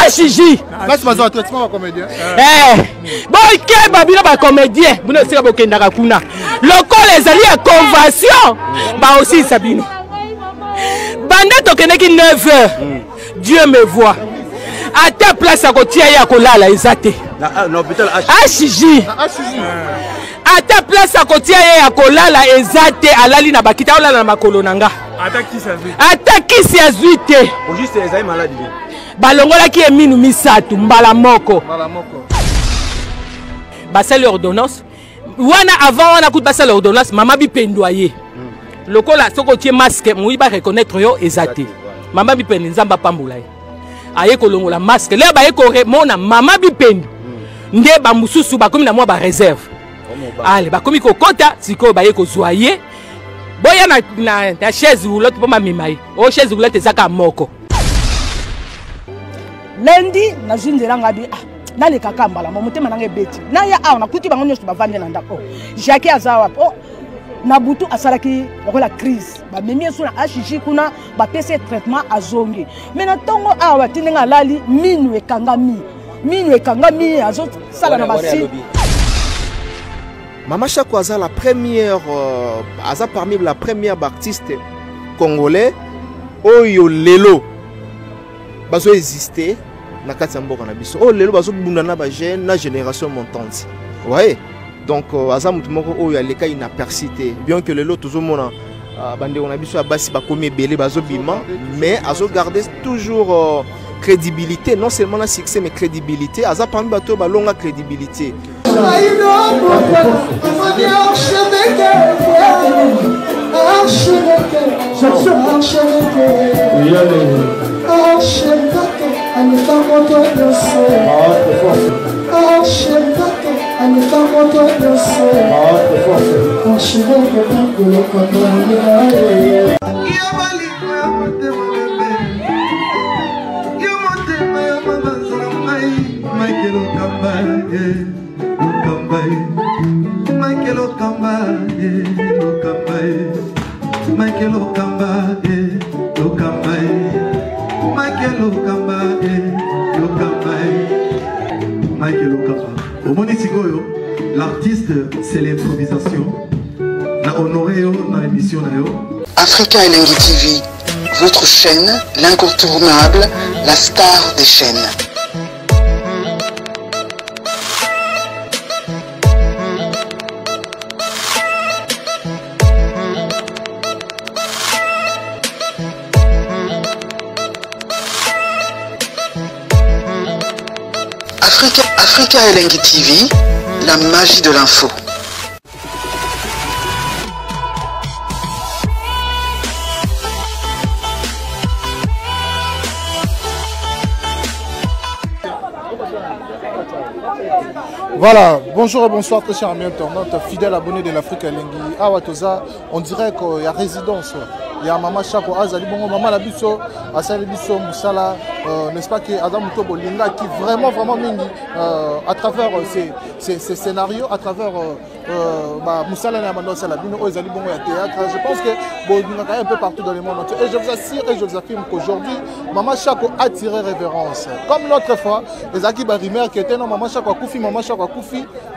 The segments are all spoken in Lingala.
Chiji. Là, c'est pas un traitement de comédien. Bon, il y a des comédiens. Vous ne savez pas qu'il y a le col les alliés à convention. Bah aussi, Sabine. Bandit, tu connais qui 9 heures. Dieu me voit. À ta place, à côté, il y a Kolala, Ezate. Ah, Chiji. À ta place, à côté, il y a Kolala, Ezate, à la ligne à Bakita, à la Makolonanga. Attaque qui ça veut? Attaque qui c'est Zuité. Pour juste les malades. Balongola qui est minu misatu mbala moko basa l'ordonnance wana avant on a coup basa l'ordonnance maman bi pendoyer lokola soko tie masque moi ba reconnaître yo ezate maman bi pen nzamba pambula aye kolongola masque le ba ye ko mona maman bi pen nde ba mususu ba komi na moi ba réserve allez ba komi ko kota siko ba ye ko zoyer boya na chaise ou l'autre pas ma mimai o chaise ou l'autre ezaka moko. Lundi, na zindela ngabi na le kakamba la motema nange beti na ya na kuti bango nyoso bavande na ndako Jacques azawa na butu asalaki la crise ba memi so na HJ kuna ba pese traitement azongi mais na tongo awa tinenga lali minu ekangami azo sala na basi. Mama Chako aza la première aza parmi la première artiste congolais oyo lelo bazo exister na kati mboka na biso o lelo bazo bundana ba jeune na génération montante ouais donc aza mutu moko oyo aleka inapercité bien que lelo tozomona bande on a biso ya basi ba komi belé bazo bima mais azo garder toujours crédibilité non seulement la succès mais crédibilité aza parmi bato ba longa crédibilité. L'artiste, c'est l'improvisation. Na honoré dans l'émission. Africa Elengi TV, votre chaîne, l'incontournable, la star des chaînes. Africa Elengi TV, la magie de l'info. Voilà, bonjour et bonsoir très chers amis internautes, fidèles abonnés de l'Afrique Elengi. Awatoza, on dirait qu'il y a résidence. Il y a Mama Chako Azali Bongo, Mama Labiso, Asali Biso, Moussala, n'est-ce pas, qui Adam Mutobo Linga, qui vraiment mingi, à travers ces scénarios, à travers Moussala Namando Salabino, Azali Bongo et théâtre. Je pense que bon, il y a un peu partout dans le monde entier. Et je vous assure et je vous affirme qu'aujourd'hui, Mama Chako a tiré révérence. Comme l'autre fois, les Aki Barimer qui était non, Mama Chako Koufi,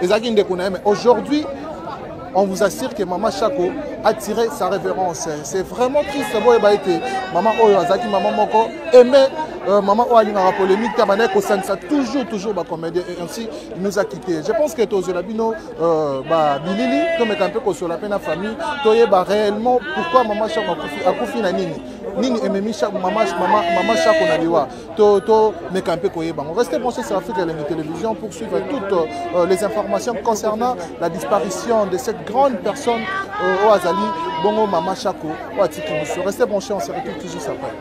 les Aki Ndekounaï. Mais aujourd'hui, on vous assure que Mama Chako a tiré sa révérence. C'est vraiment triste. Maman Oyo Azaki, Maman Moko, aimé Maman Oyo a polémique, Tabanek, ça toujours comédien et ainsi il nous a quittés. Je pense que Tozolabino, Bilili, comme un peu sur la peine à famille, réellement pourquoi Mama Chako a confié Nanini. nini ememi maman Chako na liwa to mekampe koyeba. Restez branchés sur Afrique Télévision pour suivre toutes les informations concernant la disparition de cette grande personne au Azali bongo maman Chako au Atiki Biso. Restez branchés, on se retrouve tout juste après.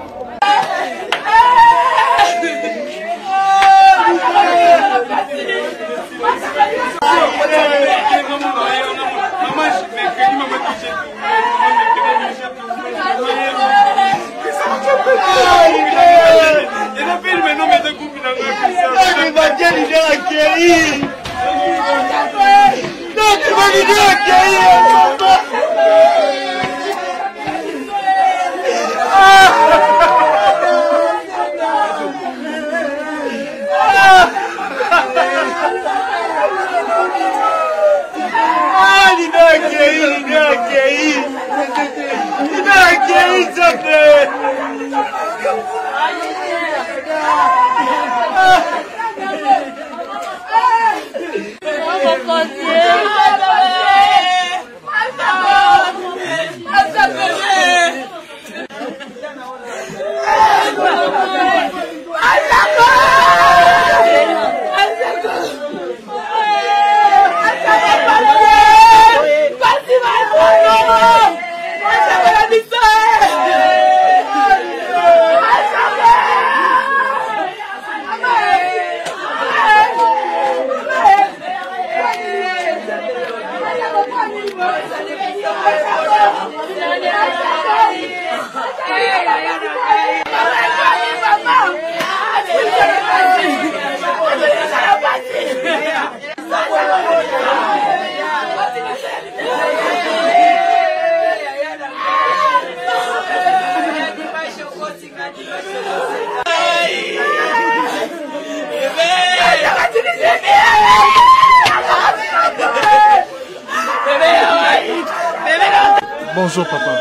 Bonjour papa.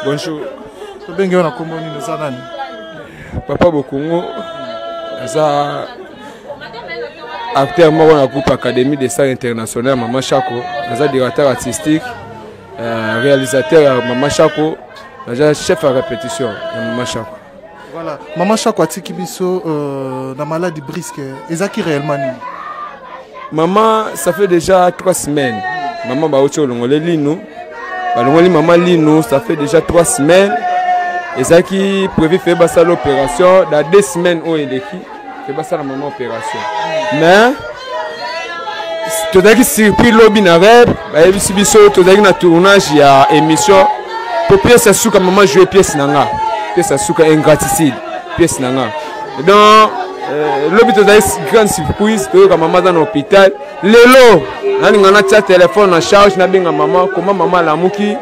Bonjour. Papa Bokongo, ça acteur mort dans le groupe Académie des Stars Internationales, Maman Chako, directeur artistique, réalisateur Maman Chako, chef à répétition Maman Chako. Voilà, Maman Chako Atiki Biso la maladie brisque, Ezaki réellement. Maman, ça fait déjà 3 semaines. Maman Baocho Longolé Lino. Maman Lino, ça fait déjà 3 semaines. Ezaki prévu faire l'opération dans 2 semaines où il est qui fait la maman opération. Mais tout à surpris lobby na rêve, tout à tournage il y a émission pour pièce à souka maman jouer pièce nanga, pièce à souka ingratitude, pièce nanga. Donc lobby tout à grande surprise que maman dans l'hôpital. Lelo, nani ngana tia téléphone en charge na binga maman, comment maman la muki.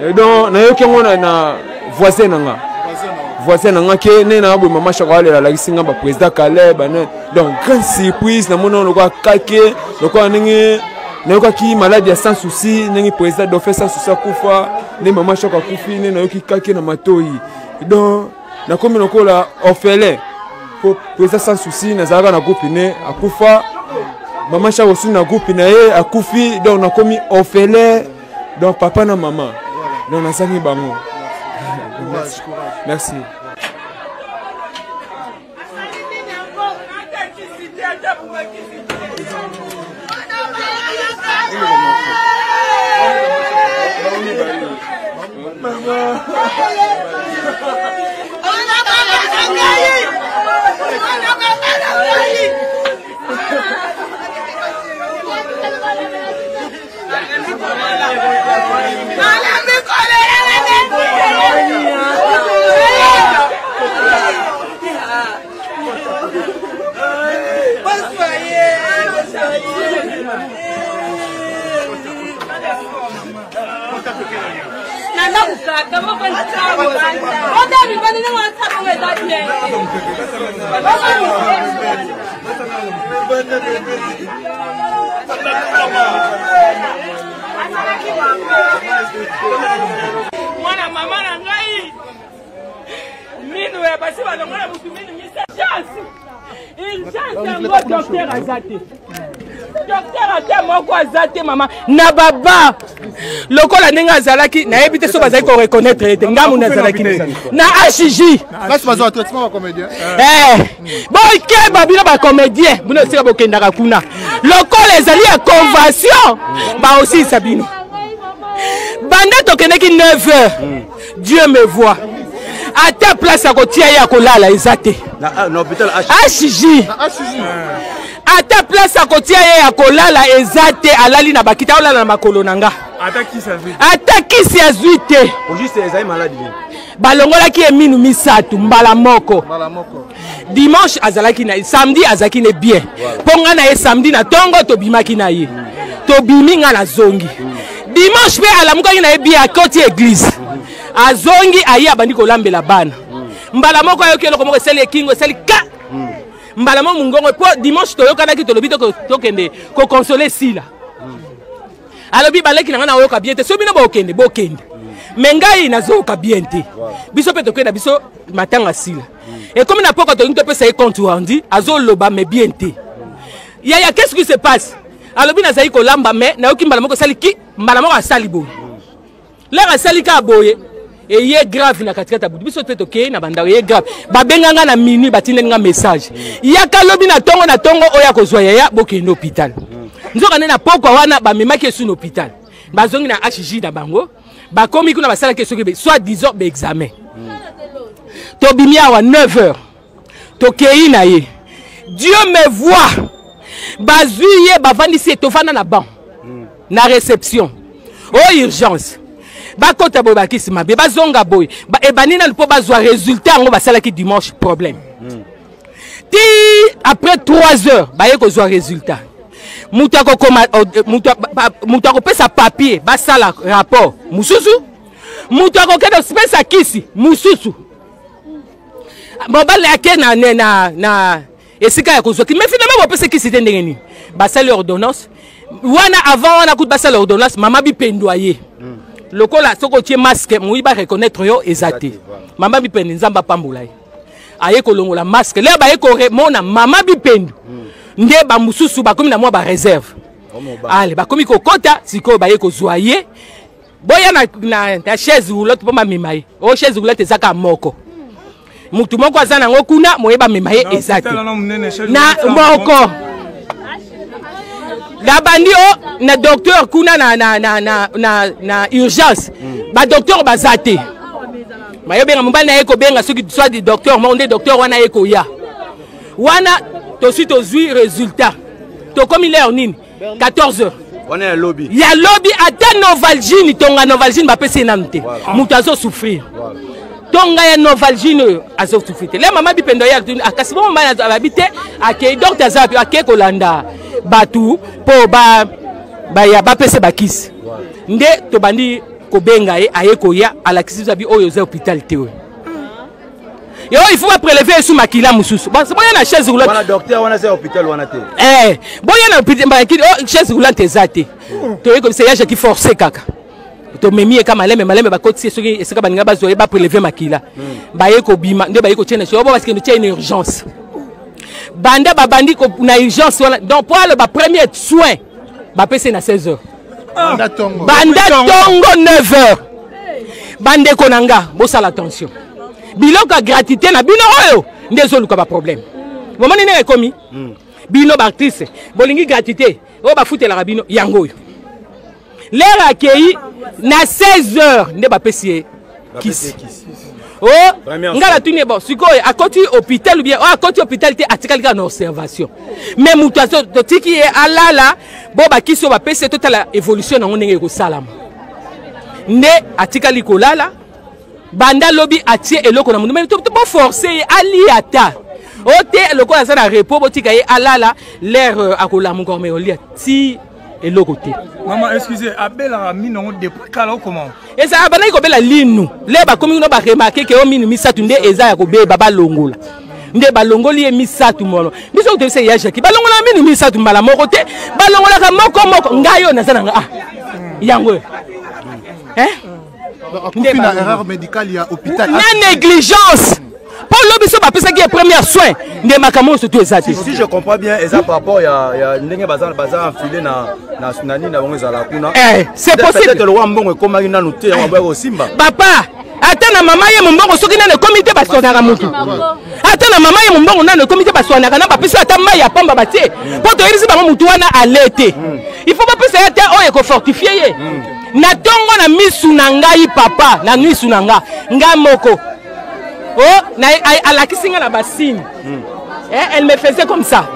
Et donc na yoki ngona na voisin nanga. Voisin nanga ke ne na bo maman Chako ala la kisinga ba président Caleb bana. Donc grande surprise na mona no kwa kake, no kwa ningi na yoka ki maladie sans souci, ningi président do faire sans souci kufa, ne maman Chako kufi ne na yoki kake na matoi. Donc na komi no ko la orphelin. Pour président sans souci na zaka na kopine akufa. Maman Chako aussi na groupe na ye akufi donc na komi orphelin donc papa na maman donc na sangi bango. Merci. Mwana mama na ngai minu ya basi balongona mutu minu misa chance il chance ngo docteur azate docteur ate moko aza te mama na baba lokola ndenge azalaki nayebi te so bazali ko reconnaître ete ngamu nazalaki na HJ kasi bazwa traitement ba comédien boke babino ba comédien bino sika bokendaka kuna lokola ezali ya convention ba aussi sabino banda tokendeki 9h Dieu me voit à ta place à côté ya kolala ezate na hôpital HJ à ta place à côté ya kolala ezate alali na bakita olala na makolo nanga ataki si azuite au juste ezali malade balongola ki eminu misatu mbala moko dimanche azalaki na samedi azaki ne bien ponga na ye samedi na tongo tobimaki na ye tobimi nga na zongi dimanche pe alamukaki na ye bien akoti église azongi aye abandi kolambela bana mbala moko ayoki eloko moko esali ekingo esali ka mbala mo mungongo po dimanche toyokanaki tolobi tokende kokonsole sila alobi baleki nanga na oyoka bien te so bino bokende me ngai nazoyoka bien te biso mpe tokenda biso matanga sila ekomi na poko tolingi topesa ye compte rendu azoloba me bien te yaya qu'est-ce qui se passe alobi nazali kolamba me nayoki mbala moko esali ki mbala moko asali boye lere asali ka boye eye grave na katikata butu biso te tokei na bandako eye grave babenganga na minuit batindelinga message yaka lobi na tongo oya kozwa yaya bokende hôpital nzoka nde na pokwa wana bamemaki esu na hôpital bazongi na HJ na bango bakomi kuna basalaki soki soit disons examen tobimi awa 9h tokei na ye Dieu me voit bazwi ye bavandisi tofanda na banc na réception o urgence bakota boye bakisi mabe bazonga boye ebanina lipo bazwa résultat yango basalaki dimanche problème ti après 3 heures baye kozwa résultat mutu akopesa papier basala rapport mususu mutu akokende opesa kisi mususu mobali ake na esika ya kozwa mais finalement bopesa kisi te ndenge nini basali ordonnance wana avant wana kutu basala ordonnance mama bipendwa ye lokola soko tie masque moyi ba reconnaître yo ezate mama bipende nzamba pambola ye aye kolongola masque le ba ye ko mona mama bipendu nde ba mususu bakomi na mwa ba réserve ale bakomi kokota siko ba ye kozwa ye boya na chaise roulotte po mamema ye o chaise roulotte ezaka moko mutu moko aza nango kuna moyeba mema ye ezate na moko la bandi o na docteur kuna na urgence ba docteur bazate mayo benga mobali na yeko benga soki soit di docteur mo nde docteur wana yeko ya wana to suite aux résultats to comme il est nini 14h wana ya lobby ata Novalgine tonga Novalgine ba pese nanu te mutu azo souffrir tonga ya Novalgine azo souffrir le mama bipendo ya akasi bo mama abite ake docteur azapi ake kolanda batu po ya bapese bakisi nde tobandi kobenga ye aye koya alakisi zabi oyo za hôpital te yo il faut prélever sous makila mususu bon c'est boya na chaise roulante wana docteur wana za hôpital wana te boya na hôpital makili chaise roulante ezate to yeko c'est yage qui forcer kaka to memi kama maleme bakoti soki esika baninga bazo ba prélever makila baye ko bima nde baye ko tiena so parce que nous tient une urgence banda babandi ko na urgence wana donc pour le premier soin ba pese na 16h banda tongo 9h bande konanga bosala attention biloko gratuité na bino oyo ndezo luka ba problème momoni ne komi bino ba artiste bolingi gratuité o ba futela ka bino yango oyo l'heure accueilli na 16h nde ba pese kisi oh ngala tuni bon sikoyo akoti hôpital ou bien akoti hôpital te atikali ka na observation mais mutu azo tiki e alala bo bakiso ba pese totala évolution na ndenge ko salama nde atikali kolala banda lobi atie eloko na mundu mais to bo forcer ali ata ote eloko na sana repos botika ye alala l'air akola mon corps mais olia ti eloko te maman excusez abela mino depuis kala comment et ça abana ko bela linu le ba komi no ba remarquer que o minu misatu nde eza ya ko be baba longola nde balongoli misatu mono biso to se ya jaki balongola minu misatu mbala moko te balongola ka moko ngayo na sana yango na erreur médicale ya hôpital na négligence po lobby so ba pesa qui est premier soin de makamo surtout ezati. Si je comprends bien, ça par rapport il y a ndenge bazan enfilé na nani na bongo za la kuna. C'est possible. Peut-être le roi mbongo comme ina noté on va au Simba. Papa, attends na mama ye mbongo soki na le comité basona mutu. Attends na mama ye mbongo na le comité basona na ba pesa ata mai ya pamba batie. Pour te irisi ba mutu wana alete. Il faut pas pesa ata o eko fortifier ye. Na tongo na misu na ngai papa, na misu na nga moko. Oh, na kisinga na basine. Elle me faisait comme ça.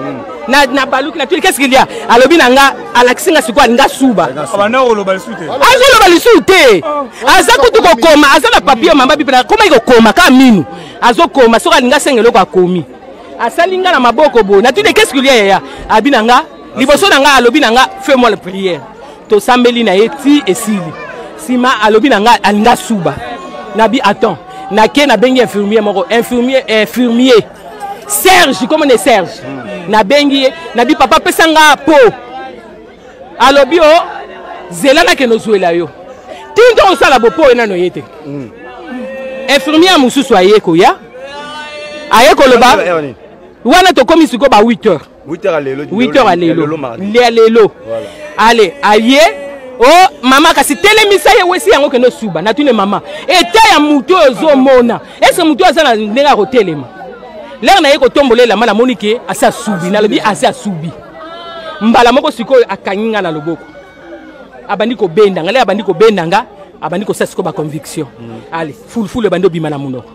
Na baluk na tout qu'est-ce qu'il y a? Alobi nanga ala kisinga sikwa nga suba. Abana olo balisuté. Azolo balisuté. Azaku tuko koma, azala papier mamba bipela koma iko koma ka minu. Azokoma soka linga sengelo kwa komi. Asalinga na maboko bo. Na tout qu'est-ce qu'il y a ya? Abinanga liboso nanga alobi nanga fais-moi la prière. To sambeli na eti esili. Sima alobi nanga alinga suba. Nabi attends. Nake na bengi infirmier moko infirmier Serge comment on est Serge na bengi na bi papa pesanga po alobi o zelana ke no zuela yo tindo osala bopo ena no yete infirmier mususu ayeko ya ayeko loba wana to komi siko ba 8h 8h alelo allez aye oh mama kasi telemisa ye wesi yango ke no suba na tune mama eta ya muto ezomona est-ce muto azana ndenge ko telema l'air na ye ko tombolela mana monike asa subi na lobi asa subi mbala moko sikoyo akanginga na loboko abandi ko benda ngale abandi ko bendanga abandi ko sasiko ba conviction allez fulful bando bimana munoko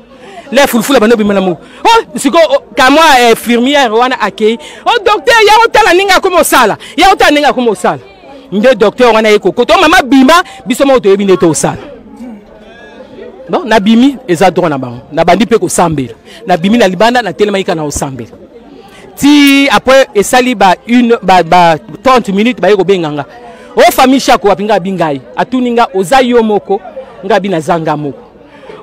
les fulful bando bimana mu oh siko kamwa infirmière wana akei oh docteur ya otala ninga komo sala ya otala ninga komo sala nde docteur wana yeko koto mama bima biso mo to yebine to sala non na bimi eza droit na bango na bandi pe ko sambela na bimi na libanda na telema ika na osambela ti après esali ba 30 minutes ba yeko benganga o famille chako wapinga bingai atuninga ozayo moko ngabi na zanga moko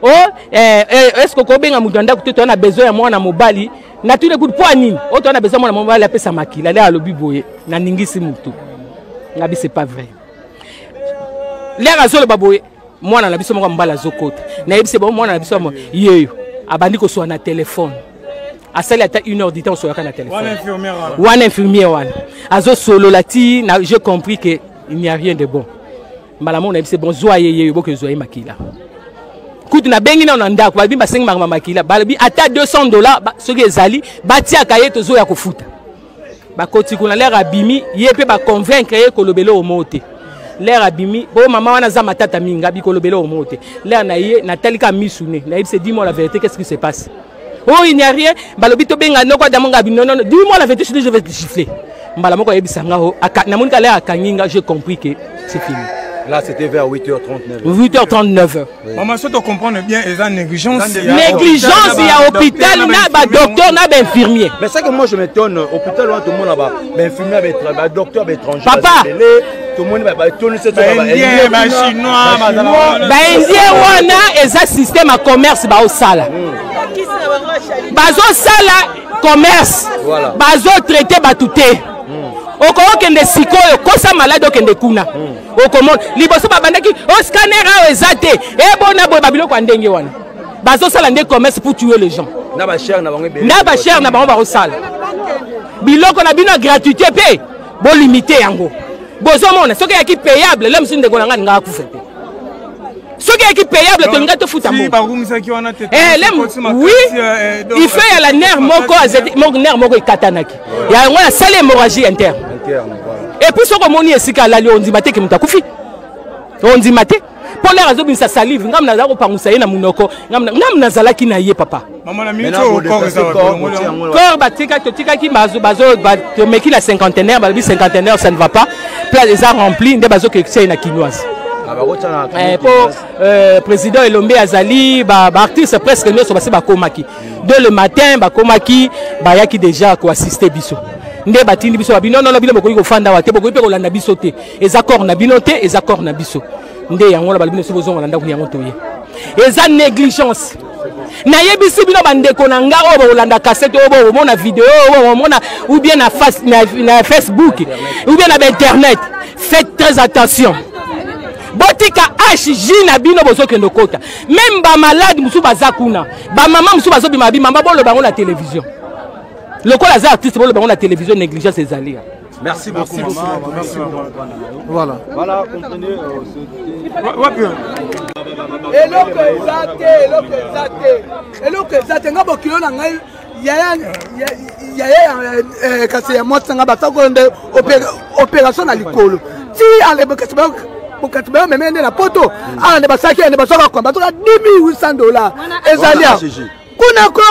o est-ce que ko benga mudanda kuteto na besoin ya mwana mobali na tule coup de poing nini o to na besoin mwana mobali apesa makila le alobi boye na ningisi mutu ngabi c'est pas vrai l'air azolo baboye mwana na biso moko mbala zokota na yebise ba mwana na biso mo yeyo abandi ko so na téléphone asali ata 1h du temps so na téléphone wana infirmier wana azo solo lati na j'ai compris que il n'y a rien de bon mbala mo na yebise bon zoye yeyo boke zoye makila kutu na bengi na ndako ba bimba 5 makila ba bi ata $200 soki ezali batia kaye to zo ya kofuta ba koti kuna l'air abimi yepe ba convaincre ye ko lobelo o mote l'air abimi bo maman wana za matata minga bi ko lobelo o mote l'air na ye na talika misune na yebise dis-moi la vérité qu'est-ce qui se passe oh il n'y a rien balobi to benga noko damonga bi non dis-moi la vérité je vais te gifler mbala moko yebisa ngao na monika l'air akanginga j'ai compris que c'est fini. Là, c'était vers 8h39. 8h39. Maman, si tu comprends bien, il y a négligence. Négligence, il y a hôpital, il y a docteur, il y a infirmier. Mais c'est que moi, je m'étonne, hôpital, tout le monde là-bas, infirmier, docteur, étranger. Papa! Tout le monde va tourner cette Indien, chinois, indien, on a un système à commerce au sala. Bazo sala, commerce. Bazo traité, batouté. Oko kende sikoyo kosa malade okende kuna okomona liboso babandaki o scanner a ezate e bona boy babilo kwa ndenge wana bazo sala ndé commerce pour tuer les gens na ba cher na bango na bango ba osala biloko na bino gratuité pe bo limité yango bozo mona soki yaki payable le msinde ko nga nga kufete soki yaki payable to nga to futa mo oui il fait à la nerf moko azeti moko nerf moko ikatanaki ya ngona sale hémorragie interne. Et puis, ce qu'on a dit, c'est que on dit que mutakufi. On dit que pour les raisons de sa salive, on a dit que na munoko, on a zala ki na ye papa. Maman la minute au corps batika totika ki bazo to meki la cinquantenaire, ba bi cinquantenaire ça ne va pas. Place les a rempli de bazo que c'est na quinoise. Pour président Elombe Azali, artiste presque nous sommes ba komaki. Dès le matin ba komaki ba yaki déjà ko assister biso. Nde batindi biso ba bino non bino boko ko fanda wa te boko pe ko landa biso te ezakor na bino te ezakor na biso nde yango la bino so bozo landa ko yango toye eza négligence na yebisi bino bandeko na nga o landa cassette o mona vidéo o mona ou bien na Facebook ou bien na internet faites très attention botika HJ na bino bozokende kota même ba malade musu baza kuna ba mama musu bazobima bi mama bolo bango na télévision lokola za artiste bolo bango na télévision négligence ezali. Merci beaucoup. Merci. Voilà. Voilà, comprenez. eloko ezate nga bokilo na ngai yaya kasi ya mwasi nga basakonde opération na likolo ti alebokasi bokati memene nde na poto ala nde basaki nde basoka kwa basoka $10,800 ezali kuna ko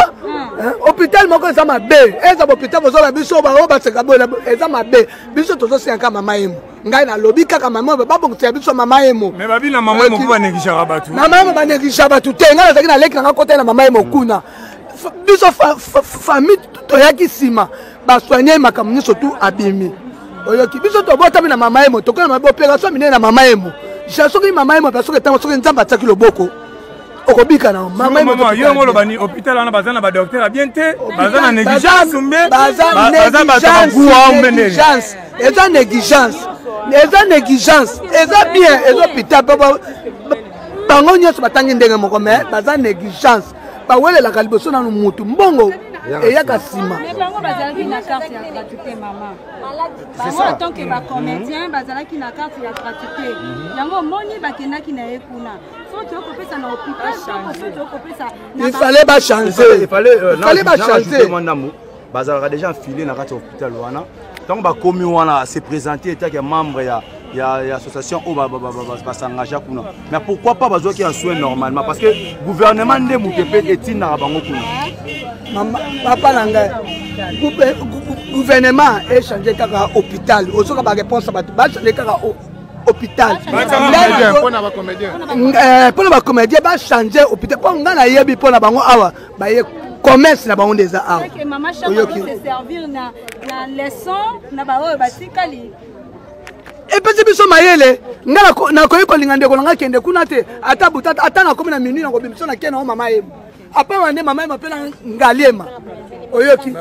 hôpital moko eza mabe eza hôpital bozola biso bao baseka boye eza mabe biso tozosenga mama emo ngai nalobi kaka mama babongisa biso mama emo mais babi na mama emo ba negligera batu mama emo ba negligera batu te ngai nazaki na leki nanga kota na mama emo kuna biso famille toyaki sima basoigne makambo nyonso tu abimi oyoki biso tobotami na mama emo tokola mabe opération minene na mama emo soki mama emo soki ntango soki nzambe atiaki loboko okobika na mama mama yo ngolo bani hôpital wana bazana ba docteur bien te bazana négligence umbe bazana négligence eza négligence eza bien eza hôpital bango nyonso batangi ndenge moko mais baza négligence bawelelaka liboso nanu mutu mbongo eyaka nsima bango bazalaki na carte ya gratuité mama bango tant que bacomédien bazalaki na carte ya gratuité yango moni bakendaki na ye kuna il fallait pas changer. Il fallait pas changer. Bazalaka déjà filé dans l'hôpital wana. Donc ba komi wana se présenter état que membre ya association au ba s'engager kuna. Mais pourquoi pas bazo qui en soin normalement parce que gouvernement ndé mutepe etine na bango kuna. Mama papa nanga. Gouvernement est changé kaka hôpital. Osoka ba réponse ba changer kaka hôpital. Pour les comédiens, va changer hôpital. Pour nga na yebi pour la bango awa, ba ye commerce na bango des awa. Que maman chaque se servir na leçon na ba o ba tikali. Et puis biso mayele, nga na koyi ko lingande ko nga kende kuna te, ata butata ata na komi na minute na ko biso na kena o mama ye. Apa wande mama ye mapela ngaliema. Oyoki.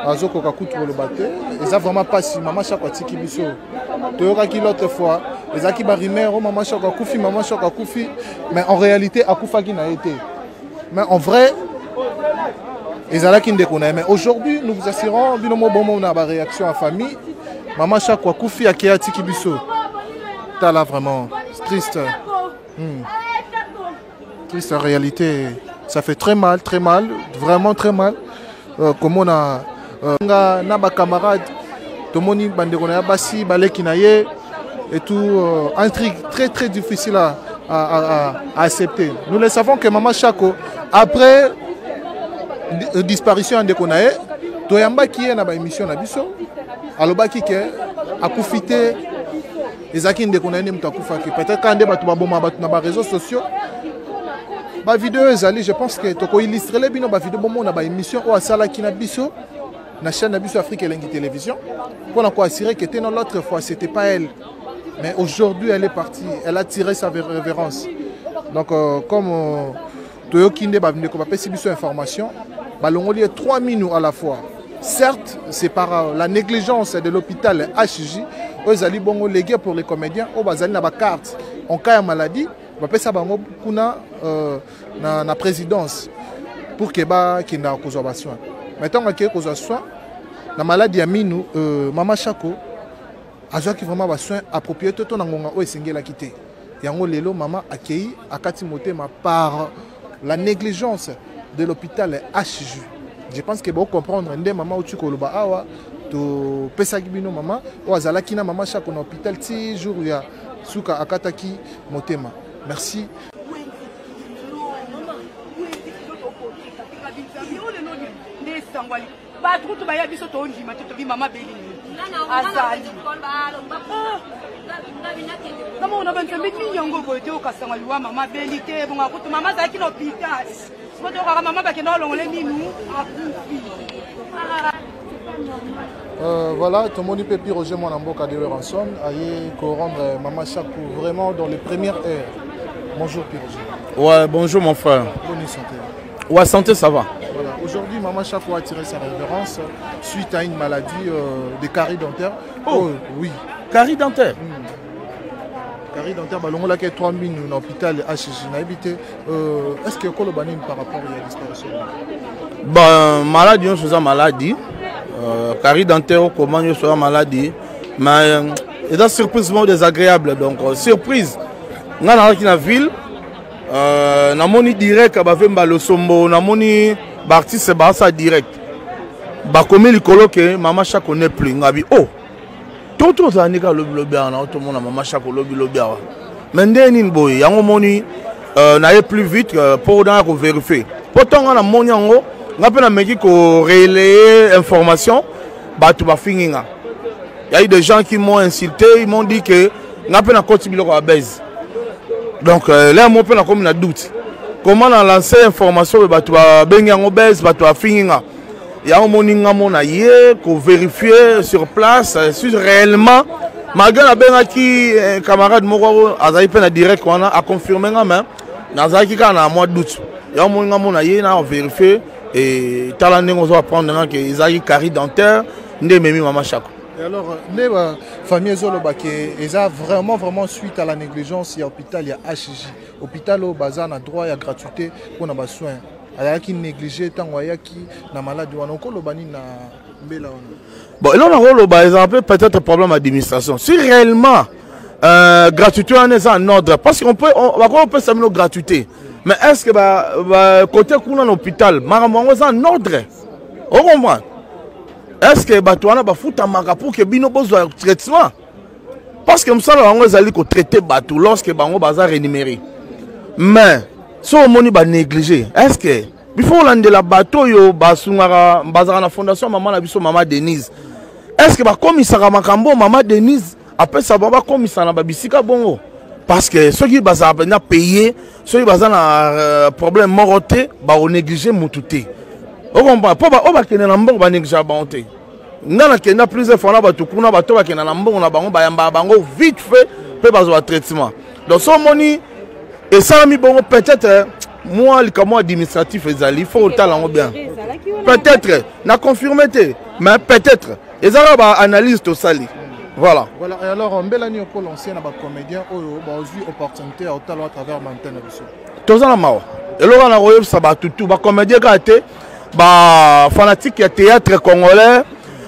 azokoka kutu koloba te eza vraiment pasi mama chaque atiki biso toyokaki l'autre fois ezalaki barumeur o mama chaque akufi mais en réalité akufaki na ye te mais en vrai ezalaki ndeko na ye mais aujourd'hui nous vous assurons bino mo bomo na baréaction à famille mama chaque akufi akei atiki biso tala vraiment triste triste en réalité ça fait très mal vraiment très mal comme on a na ba camarade tomoni bandeko na basi baleki na ye et tout un truc très difficile à accepter. Nous le savons que Mama Chako après disparition de Konae toyamba qui est na ba émission na biso alobaki ke akufite ezaki ndeko na ye mtakufaki peut-être quand débat ba boma ba na ba réseaux sociaux ba vidéo ezali je pense que toko illustrer les bino ba vidéo bomo na ba émission o asala ki na biso na chaîne na biso Afrique Elengi Télévision pour la assurer que était l'autre fois c'était pas elle mais aujourd'hui elle est partie elle a tiré sa révérence donc comme toyo kinde ba vinde ko ba pesi biso information ba longoli 3 minutes à la fois certes c'est par la négligence de l'hôpital HJ aux ali bongo légué pour les comédiens au bazali na ba carte en cas de maladie ba pesa bango kuna na présidence pour que ba kinda kozwa soin maintenant que kozwa soin na maladie ya minu Mama Chako azwaki vraiment ba soin approprié to na ngonga o esengela kité yango lelo mama akei akati motema par la négligence de l'hôpital HJ. Je pense que vous comprendre ndé mama uti koloba awa to pesa kibino mama o azala kina Mama Chako na hôpital ti jour ya suka akataki motema. Merci. Batrutu baya biso to ndima to bi mama beli azali kama una bantu miti nyongo bote okasanga liwa mama beli te bonga kutu mama zaki no hôpital moto ka mama ba kenda longole minu akufi Voilà, tout le monde peut plus Roger Monamboka de Ranson, aïe, qu'on rendre Maman Chakou vraiment dans les premières heures. Bonjour Roger. Ouais, bonjour mon frère. Bonne santé. Ouais, santé, ça va. Voilà. Aujourd'hui, Maman Chakou a tiré sa révérence suite à une maladie de carie dentaire. Oh, oui. Carie dentaire. Carie dentaire, on a 3 000 dans l'hôpital HG. Est-ce que vous avez par rapport à la disparition? Bon, maladie, on faisait maladie. Carie dentaire, comment je suis maladie. Mais c'est surprisement désagréable. Donc, surprise. On a dans la ville. Na moni direct abavemba le sombo na moni artiste ba ça direct ba komi likolo ke Maman Chakou ne plus ngabi oh toto za nika lobi na to mona Maman Chakou lobi awa mais ndeni boy yango moni na ye plus vite pour dans ko vérifier pourtant na moni yango ngape na meki ko relayer information ba tu ba finginga il y a eu des gens qui m'ont insulté, ils m'ont dit que ngape na koti biloko ba base. Donc là, moi, je suis en doute. Comment on a lancé l'information que tu as bien en obèse, tu as fini. Il y a un moment qu'on vérifier sur place si réellement, malgré la bien qui camarade Moro a direct a confirmé même, il y a un mois de doute. Il y a un moment qu'on vérifié et talent on va prendre que ils ont carie dentaire, ne même Maman Chakou. Et alors, les familles ils ont vraiment suite à la négligence, il y a l'hôpital, il y a HJ. L'hôpital au bazar a droit à gratuité pour les soins. Il y a qui négligé tant qu'il y a qui na maladie. On a encore le bani na mbela. Bon, là on a ils ont peut-être un problème d'administration. Si réellement gratuité on est en ordre, parce qu'on peut s'amener gratuité. Mais est-ce que côté qu'on a l'hôpital, maman on est en ordre? On comprend? Est-ce que Batouana va foutre un magapo que Bino besoin de traitement? Parce que ça, on va aller traiter Batou lorsque Bango Bazar rémunéré. Mais, si on va négliger, est-ce que il faut l'ande la bateau yo basungara bazar na fondation maman na biso Maman Denise. Est-ce que ba commissaire Makambo Maman Denise après ça va commissaire na babisika bongo? Parce que ceux qui bazar na payer, ceux qui bazar na problème moroté, ba on négliger mututé. On comprend pas on va kena nambo ba négliger banté. Ngana kena plusieurs fois na batu kuna bato ba kena nambo na bango ba yamba bango vite fait pe bazo traitement. Donc son moni et ça mi bongo peut-être moi le comment administratif ezali faut autant lango bien. Peut-être na confirmé mais peut-être ezala ba analyse to sali. Voilà. Voilà, et alors Mbelani Oko l'ancien na ba comédien oyo ba eu opportunité à talo à travers Mantena biso. Tozana mawa. Et là on a royé ça ba tout ba comédien gâté. Bah fanatique ya théâtre congolais,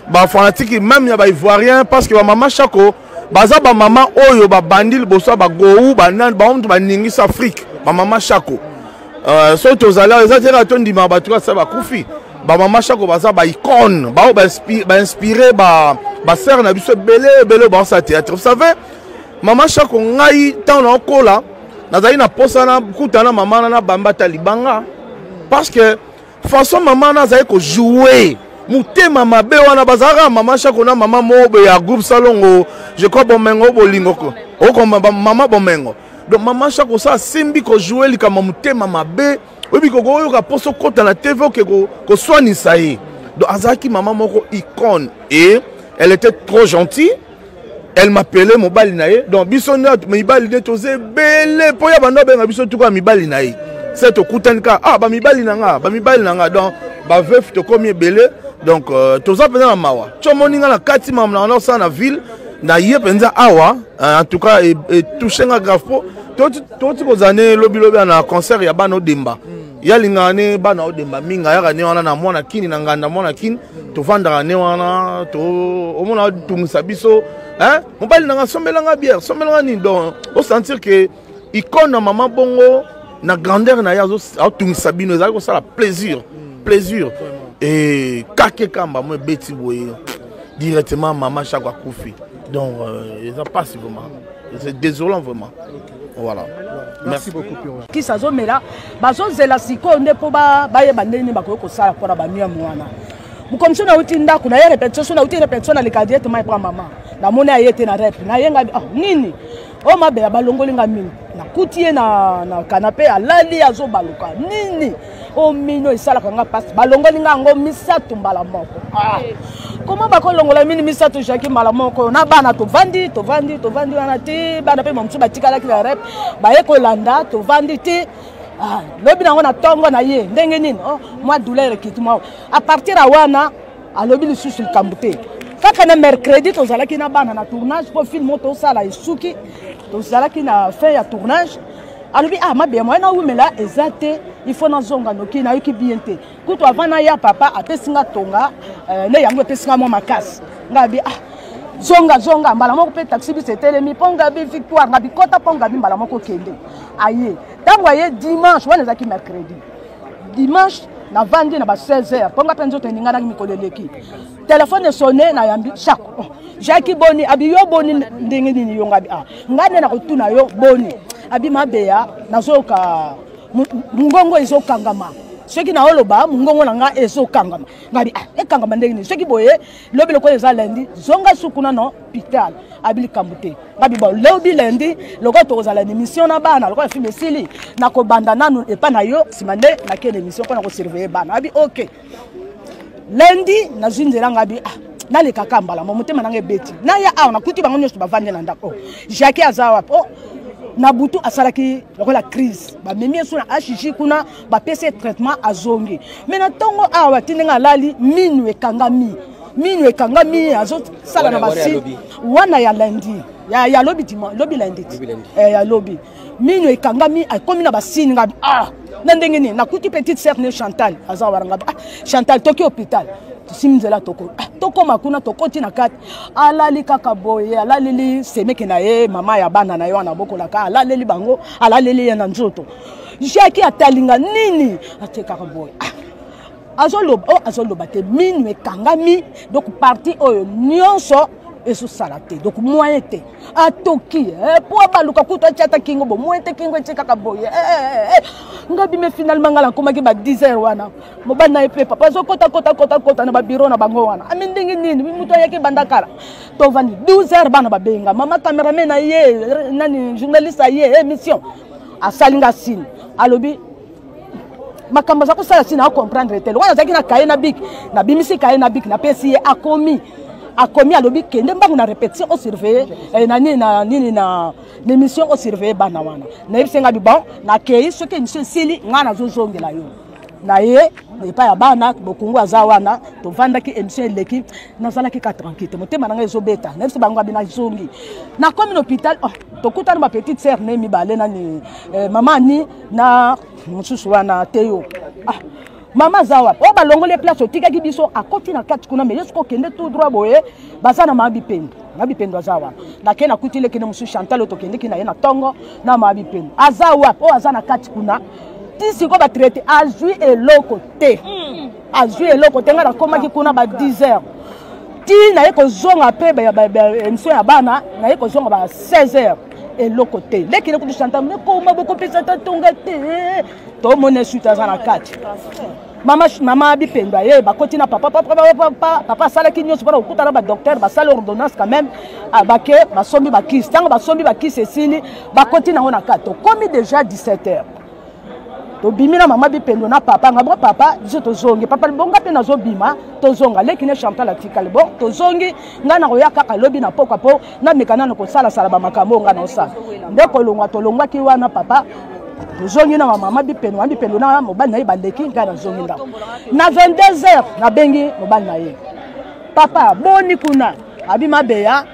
bah fanatique même ya ba ivoirien parce que ba Maman Chakou, baza ba maman oyo ba bandil boso ba gou ba nan ba on ba ningis Afrique, ba Maman Chakou. So tozala ezatera tondi ma ba tu ça ba kufi. Ba Maman Chakou baza ba icône, ba inspiré ba sœur na biso belé ba sa théâtre. Vous savez, Maman Chakou ngai tant na kola, nazali na posana kutana maman na bambata libanga parce que façon maman na zaiko jouer muté mama be wana bazara Maman Chakou na maman mobe ya groupe salongo je crois bomengo bolingoko o comme maman bomengo donc Maman Chakou ça simbi ko jouer li kama muté mama be obi ko ko ka poso kota na TV ko soigner ça y donc azaki maman moko icône et elle était trop gentille. Elle m'appelait mobali nae donc biso na mibali de tozé belé po ya bando benga biso tuka mibali nae. C'est au Koutenka, ba mibali nanga donc ba veuf to komi belé donc tout ça pendant la mawa. Chomoninga na kati mam na ça na ville na yé penza awa en tout cas et toucher nga grave po tout ko zané lobi na concert ya bano demba. Ya lingane bana odemba minga ya ne wana na mwana kini na nganda mwana kini to vanda ne wana to omona tumisa biso hein mobali nanga somelanga bière somelanga ni donc au sentir que icône na maman bongo na grandeur na yazo autungi sabino ezali ko sala plaisir et kake kamba moi beti boye directement Maman Chakou akufi donc ils ont pas vraiment c'est désolant vraiment. Voilà. Merci beaucoup Piro. Qui ça zone là bazo zela siko nde po ba ye bandeni ba ko sala pour ba mia mwana. Mu comme ça na utinda kuna ya répétition na utinda répétition na likadi et mai pour maman. Na mona yete na rep na yenga nini. O mabe ba longolinga mini. Na kutie na canapé alali azo baluka. Nini. o mino esalaka nga pasi balongoli nga yango misato mbala moko comment bakolongola mini misato Jackie mbala moko na bana tovandi wana te bana mpe mosusu batikalaki na rep baye kolanda tovandi te lobi nango na tongo na ye ndenge nini mwa douleur ekiti mwa à partir ya wana alobi lisusu likambo te kaka na mercredi tozalaki na bana na tournage mpo filme tosala esuki tozalaki na fin ya tournage alobi mabe moye nawumela eza te il faut nazonga noki nayoki bien te kutu avant naya papa apesinga tonga ne yango epesinga mwa makasi ngabi zonga mbala moko mpe taxi biso etelemi mpo ngabi victoire ngabi kota mpo ngabi mbala moko kende aye ntango aye dimanche wana ezalaki mercredi dimanche navandi na ba 16h mpo nga mpe nzoto eninganaki mikolo eleki telefone esone na yambi chaque Jackie boni abi yo boni ndenge nini yo ngabi ngai nde nakotuna yo boni abi mabeya nazoyoka mungongo ezokangama soki na oloba mungongo na nga ezokangama ngabi ekangama ndenge nini soki boye lobi lokola eza lundi zonga sukuna no hôpital abi likambo te ngabi bon lobi lundi lokola tokozala na émission na bana lokola film esili nakobanda nanu epa na yo nsima nde nakende émission mpona kosurveille bana abi ok lundi nazwi nzela ngabi nalekaka mbala motema nanga ebeti naya awa nakuti bango nyonso bavandi na ndako Jackie aza wapi na butu asalaki lokola crise bamemi esu na HJ kuna bapesi traitement azongi me na ntongo awa tindenga alali minu ekangami azosala na basi wana ya lundi ya lobi lundi ya lobi minu ekangami akomi na basini ngabi na ndenge nini nakuti petite sœur ne Chantal aza waranga Chantal toki hôpital simzela tokoma kuna tokoti na kati alali kaka boye alaleli semeke na ye mama ya bana na yo wana bokolaka alaleli bango alaleli ye na nzoto Jackie atalinga nini ate kaka boye azoloba te minu ekangami donc parti oyo nyonso ezosala te donc moyen te atoki po abaluka kutu atiata kingo bo moyen te kingo eti kaka boye ngabi me finalement ngala nkomaki ba 10h wana mobali na ye mpe papa azokota na babiro na bango wana ami ndenge nini mutu ayaki bandakala tovandi 12h bana babenga mama cameraman na ye nani journaliste aye émission asalinga sini alobi makambo za kusala sini akomprendre tele wana zaki na kaye na bik na bimisi kaye na bik na pesi ye akomi alobi kende mbangu na répétition au surveiller na nini na l'émission au surveiller bana wana na yebisenga bi bon na kei soki émission sili nga na zozongela yo na ye epa ya bana bokungu aza wana tovandaki émission eleki nazalaki ka tranquille motema nanga ezobeta na biso bango abina zongi na komi na hôpital tokutana ba petite sœur ne mibale nani mama ni na mosusu wana teyo mama zawa o balongole place otikaki biso akoti na kati kuna mais yesko kende tout droit boye bazana mabipendo azawa na kena kutile kene musu Chantal otokende kina ye na tongo na mabipendo azawa o azana kati kuna tisi ko ba traiter azui eloko te nga na komaki kuna ba 10h ti na ye ko zonga pe ba émission ya bana na ye ko zonga ba 16h eloko te lekile kutu Chantal me koma boko pesa tatonga te to mona suite azana kati mama bipendo ye bakoti na papa salaki nyonso mpona kokutana badocteur basala ordonnance quand même bake basombi bakisi ntango basombi bakisi esili bakoti nango na kati tokomi déjà 17h tobimi na mama bipendo na papa nga bo papa biso tozongi papa libonga mpe nazobima tozonga leki ne Chantal atikali bon tozongi nga na koya kaka lobi na pokwa po na mekana na kosalasala bamakambo nga na osala nde kolongwa tolongwaki wana papa tozongi na mama bipendo na mobali na ye baleki nga na zongi ndako na 22h nabengi mobali na ye papa boni kuna abima beya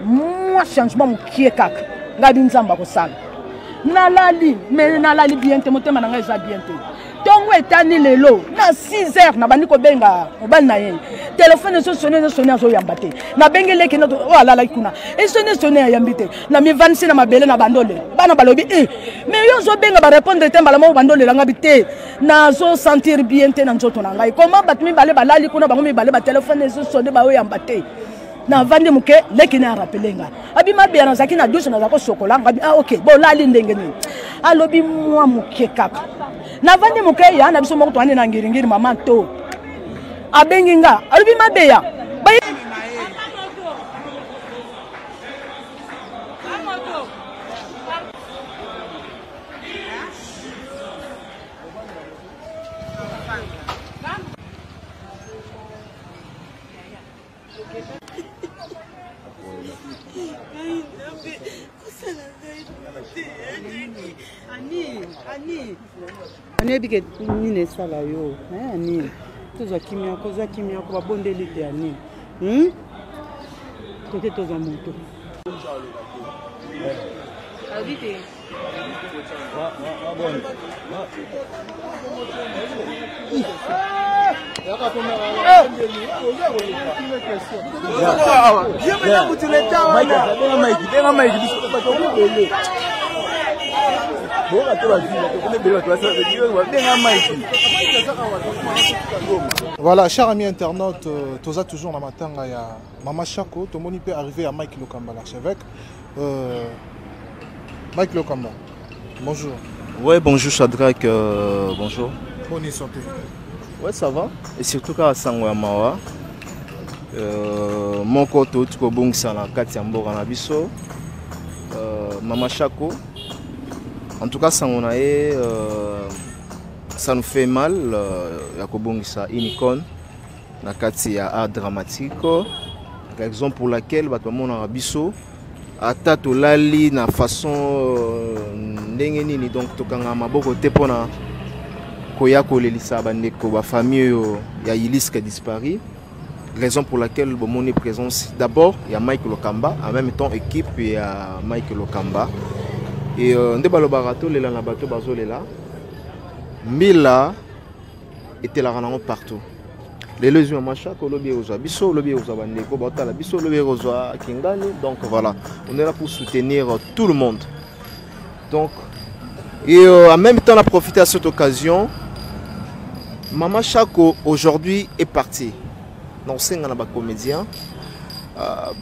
mwa changement mokie kaka nga binzamba kosala nalali bien te motema na nga eza bien te tongo etani lelo na 6h na bandi kobenga mobali na ye telefone ezosone azoyamba te nabengeleki alalaki kuna esone ayambi te na mivanisi na mabele na bandole bana balobi mais yo ozobenga barépondre te mbala moko bandolelanga bi te nazosentir bien te na nzoto na ngai koma bato mibale balali kuna bango mibale batelefone ezosone baoyamba te na vandi muke leki na rappelenga abima bia nazaki na douche na zako sokola ngabi ok bo lali ndenge ni alobi mwa muke kaka na vandi muke ya na biso moko to ane na ngiringiri mama to abengi nga alobi mabeya Ani ke nini esala yo ani tozwa kimia ko babondeli te ani toke tozwa moto Voilà, chers amis internautes, Toza toujours la matin, il y a Mama Chako, tout le monde peut arriver à Mike Lokamba, l'archevêque. Mike Lokamba, bonjour. Ouais, bonjour Shadrach, bonjour. Bonne santé. Ouais, ça va. Et surtout quand Sangwa Mawa, mon koto, tu peux bon ça na Katiambo Ranabiso, Mama Chako. En tout cas, ça nous fait mal. Il y a une icône dans art dramatique. Raison pour laquelle nous avons biso atato lali na façon ndenge nini donc tokanga maboko te pona koya kolelisa bandeko ba famille ya Ilis qui a disparu. Raison pour laquelle mon présence d'abord il y a Mike Lokamba en même temps équipe il y a Mike Lokamba. Et nde balobarato lela na bato bazolela Mila était la ranango partout. Les lesions macha kolobi oza biso lobi oza bandeko batala biso lobi oza kingani donc voilà on est là pour soutenir tout le monde. Donc et en même temps on a profité à cette occasion Mama Chako aujourd'hui est parti. Donc c'est un comédien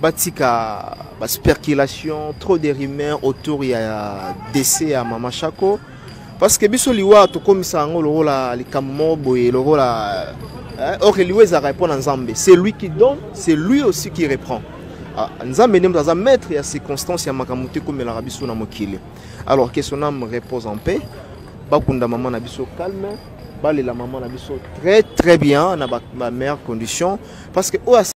batika spéculation trop de rumeurs autour il y a décès à Mama Chako parce que biso liwa to komisa ngo le rôle likammo boye le rôle or liwa za répondre en Nzambe c'est lui qui donne c'est lui aussi qui reprend Nzambe nem dans un maître il y a circonstances ya makamute comme la biso na mokili alors que son âme repose en paix bakunda maman na biso calme bale la maman na biso très bien na ma meilleure condition parce que